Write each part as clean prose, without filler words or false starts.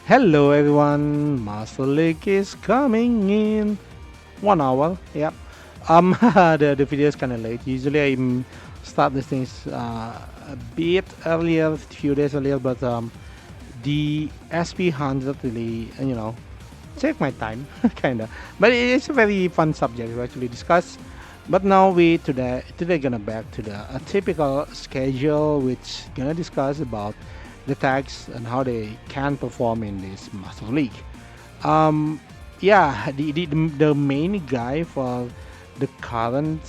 Hello everyone, Master League is coming in 1 hour. Yep. The video is kind of late. Usually I start these things a bit earlier, a few days earlier, but the SP100 really, take my time, kinda. But it's a very fun subject to actually discuss. But now we today gonna back to the a typical schedule, which gonna discuss about the tags and how they can perform in this Master League. Um, yeah, the main guy for the current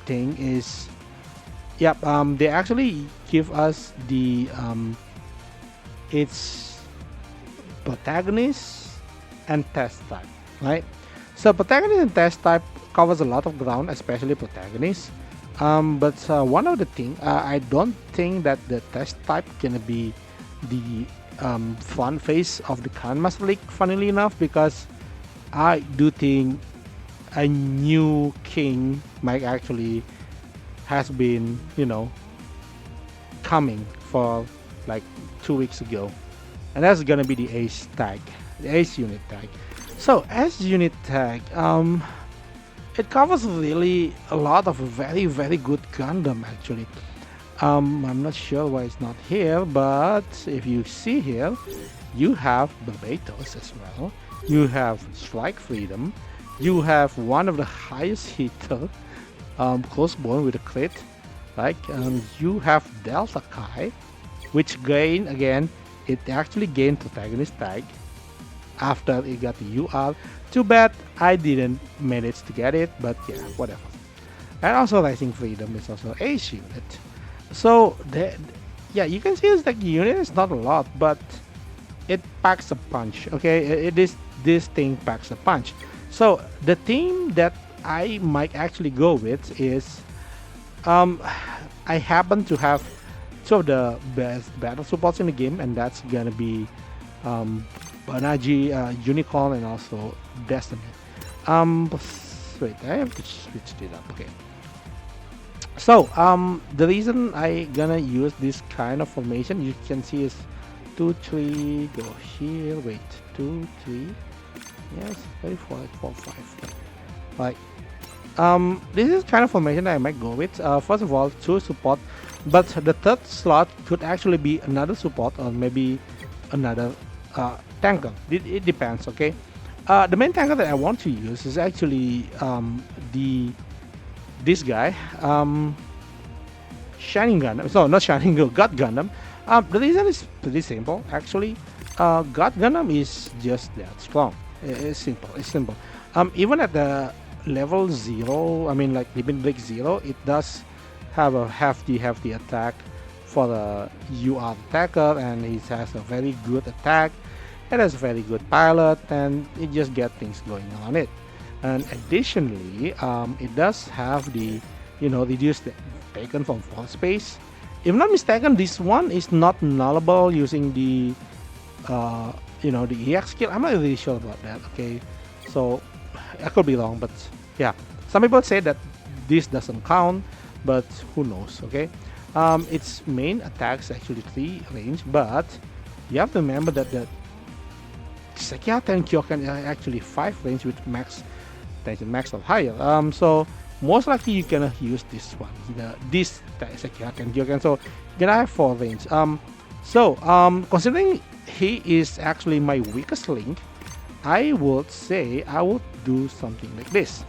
thing is yep. They actually give us the its protagonist and test type, right? So protagonist and test type covers a lot of ground, especially protagonist. But one of the thing, I don't think that the test type gonna be the front face of the current Master League. Funnily enough, because I do think a new king might actually has been, coming for like 2 weeks ago, and that's gonna be the Ace tag, the Ace unit tag. So Ace unit tag, it covers really a lot of very good Gundam actually. I'm not sure why it's not here, but if you see here, you have Barbatos as well. You have Strike Freedom. You have one of the highest hitter, Crossbone with a crit. Like you have Delta Kai, which gain again. It actually gained protagonist tag after it got the UR. Too bad I didn't manage to get it, but yeah, whatever. And also Rising Freedom is also Ace unit. So yeah, you can see it's like unit is not a lot, but it packs a punch. Okay, this thing packs a punch. So the team that I might actually go with is I happen to have two of the best battle supports in the game, and that's gonna be Banaji, Unicorn, and also Destiny. Wait, I have to switch it up. Okay. So the reason I gonna use this kind of formation, you can see is 2-3. Go here. Wait, 2-3. Yes, 34, 4, 5. Right. This is kind of formation that I might go with. First of all, 2 support, but the third slot could actually be another support or maybe another tanker. It depends. Okay. The main tanker that I want to use is actually this guy, Shining Gundam. So not Shining God Gundam. The reason is pretty simple actually. God Gundam is just that strong. It's simple. It's simple. Even at the level 0, I mean like Limit Break 0, it does have a hefty attack for the UR attacker, and it has a very good attack. It has a very good pilot, and it just gets things going on it. And additionally, it does have the reduced taken from floor space. If not mistaken, this one is not nullable using the the EX skill. I'm not really sure about that. Okay, so I could be wrong, but yeah, some people say that this doesn't count, but who knows? Okay, its main attacks actually 3 range, but you have to remember that the Sekiata and Kyokan are actually 5 range with max tension, max or higher. So most likely you can use this one, this Sekiata and Kyokan. So you're gonna have 4 range. Considering he is actually my weakest link, I would say I would do something like this.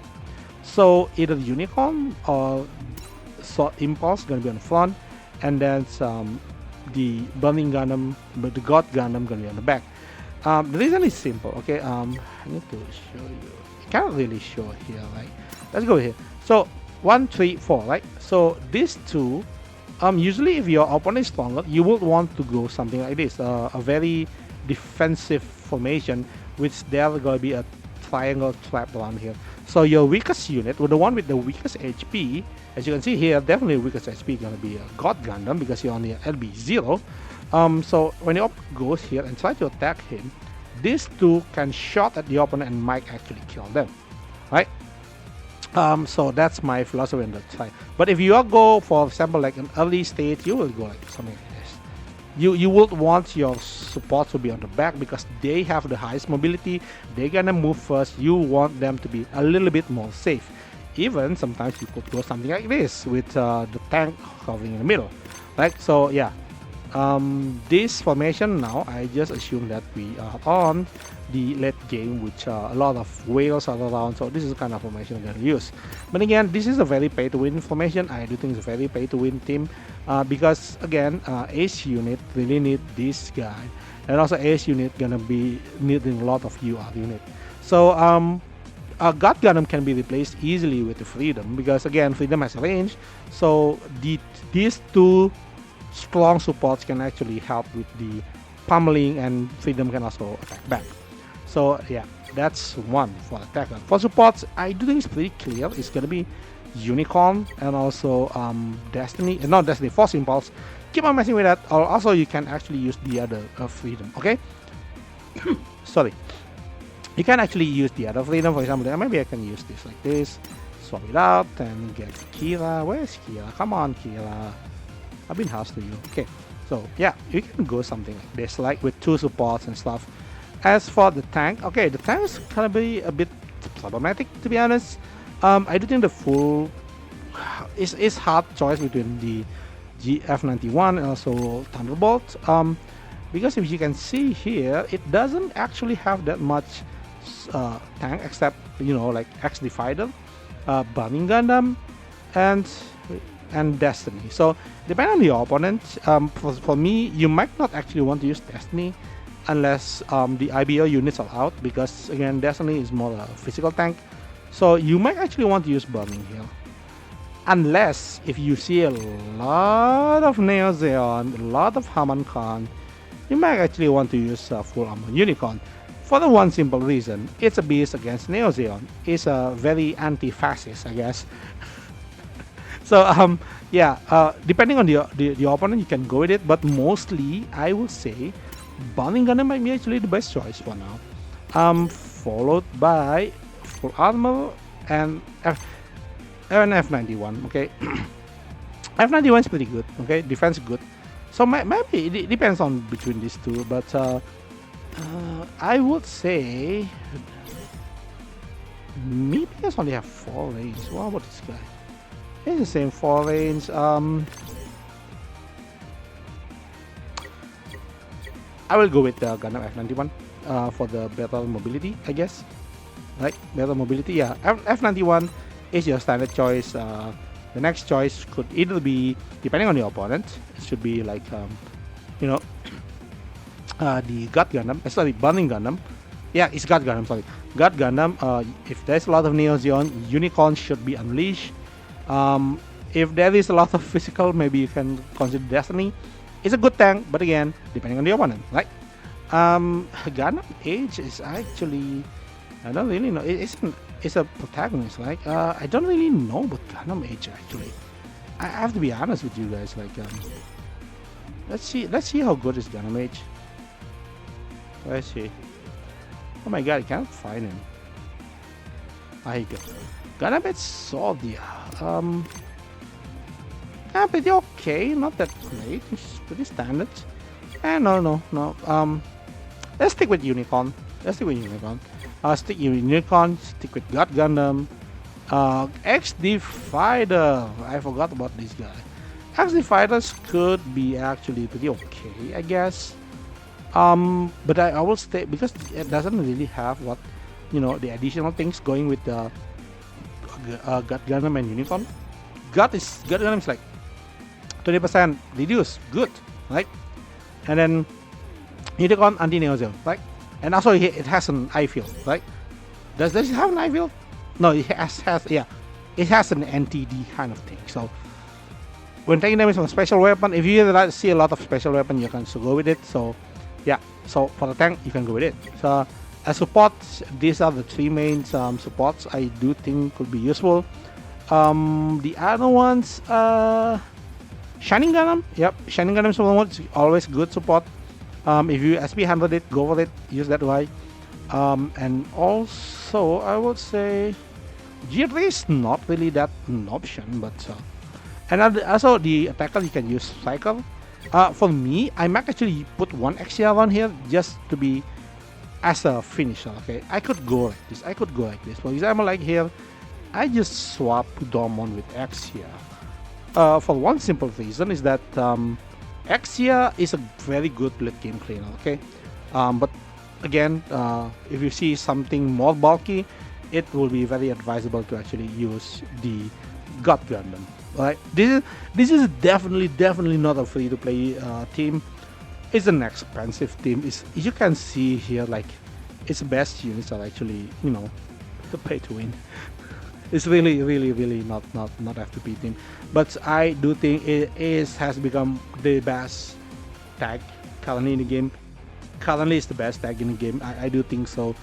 So either Unicorn or Sword Impulse gonna be on the front, and then the Burning Gundam, but the God Gundam gonna be on the back. The reason is simple. Okay, I need to show you. I can't really show here. Right? Let's go here. So 1, 3, 4. Right. So these two. Usually, if your opponent is stronger, you would want to go something like this, a very defensive formation, which there's gonna be a triangle trap around here. So your weakest unit, or the one with the weakest HP, as you can see here, definitely weakest HP gonna be a God Gundam because you're only LB 0. So when your opponent goes here and try to attack him, these two can shot at the opponent and might actually kill them, right? So that's my philosophy on that side. But if you go, for example, like an early stage, you will go like something like this. you would want your support to be on the back because they have the highest mobility. They're gonna move first. You want them to be a little bit more safe. Even sometimes you could go something like this with the tank covering in the middle, right? So yeah, this formation now, I just assume that we are on the late game, which a lot of whales are around, so this is the kind of formation I'm going to use. But again, this is a very pay to win formation. I do think it's a very pay to win team, because again, ace unit really need this guy, and also ace unit gonna be needing a lot of UR unit. So God Gundam can be replaced easily with the Freedom, because again, Freedom has a range, so these two strong supports can actually help with the pummeling, and Freedom can also attack back. So yeah, that's one for attacker. For supports, I do think it's pretty clear. It's gonna be Unicorn and also Destiny, not Destiny, Force Impulse. Keep on messing with that. Or also, you can actually use the other Freedom. Okay, sorry. You can actually use the other Freedom. For example, maybe I can use this like this, swap it out, and get Kira. Where's Kira? Come on, Kira. I've been house to you. Okay, so yeah, you can go something like this, like with two supports and stuff. As for the tank, okay, the tank is gonna be a bit problematic, to be honest. I do think the full is hard choice between the GF91 and also Thunderbolt. Because if you can see here, it doesn't actually have that much tank, except like X Divider, Burning Gundam, and Destiny. So depending on your opponent, for me, you might not actually want to use Destiny unless the IBO units are out, because again, Destiny is more a physical tank. So you might actually want to use Burning here, unless if you see a lot of Neo Zeon, a lot of Haman Khan, you might actually want to use Full Armor Unicorn. For the one simple reason, it's a beast against Neo Zeon. It's a very anti-fascist, I guess. So yeah, depending on the opponent, you can go with it, but mostly I would say Burning Gundam might be actually the best choice for now. Followed by Full Armor and F91. Okay, F91 is pretty good. Okay, defense good. So maybe it depends on between these two, but I would say maybe I only have 4 range. What about this guy? It's the same 4 range. I will go with the Gundam F91 for the better mobility, I guess. Right, better mobility. Yeah, F91 is your standard choice. The next choice could either be, depending on your opponent, it should be like the God Gundam. Sorry, Burning Gundam. Yeah, it's God Gundam. Sorry, God Gundam. If there's a lot of Neo Zeon, Unicorn should be unleashed. If there is a lot of physical, maybe you can consider Destiny. It's a good tank, but again, depending on the opponent, right? Gundam Age is actually, I don't really know. It's a protagonist, right? I don't really know about Gundam Age actually. I have to be honest with you guys. Like, let's see how good is Gundam Age. Let's see. Oh my god, I can't find him. Here you go. Gundam Age Soldia. Pretty okay, not that great. It's pretty standard. No. Let's stick with Unicorn. Stick with Unicorn. Stick with God Gundam. XD Fighter. I forgot about this guy. XD Fighters could be actually pretty okay, I guess. But I will stay because it doesn't really have what the additional things going with the God Gundam and Unicorn. God Gundam is like 20% reduce, good, right? And then Unicorn anti-Neo Zeon, right? And also it has an eye field, right? Does it have an eye field? No, it has it has an NTD kind of thing. So when taking damage from a special weapon, if you see a lot of special weapon, you can still go with it. So yeah, so for the tank, you can go with it. So as support, these are the 3 main supports I do think could be useful. The other ones, Shining Gundam. Yep, Shining Gundam is always good support. If you SP100 it, go for it, use that way. And also, I would say G3 is not really that an option, but and also the attacker, you can use Cycle. For me, I might actually put one extra on here just to be as a finisher. Okay, I could go like this. I could go like this. For example, like here, I just swap Dormon with Exia. For one simple reason is that Exia is a very good late game cleaner. Okay, but again, if you see something more bulky, it will be very advisable to actually use the God Gundam. Right? This is definitely not a free to play team. It's an expensive team. Is you can see here, like its best units are actually the pay to win. It's really not F2P team, but I do think has become the best tag currently in the game. Currently, it's the best tag in the game. I do think so.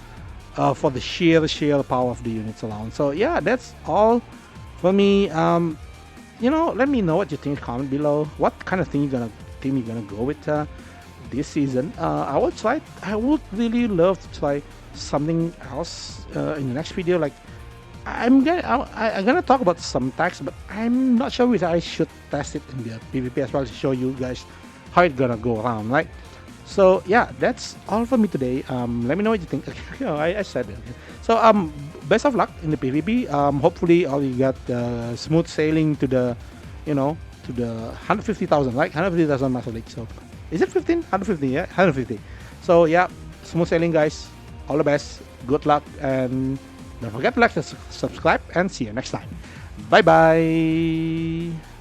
For the sheer power of the units alone. So yeah, that's all for me. Let me know what you think. Comment below. What kind of team you're gonna go with this season? I would really love to try something else in the next video. Like I'm gonna talk about some tags, but I'm not sure if I should test it in the PvP as well to show you guys how it's gonna go around, right? So yeah, that's all for me today. Let me know what you think. I said it. So best of luck in the PvP. Hopefully, all you got smooth sailing to the, to the 150,000, right? 150,000 Master League. So is it 15? 150, yeah, 150. So yeah, smooth sailing, guys. All the best. Good luck, and don't forget to like and subscribe. And see you next time. Bye bye.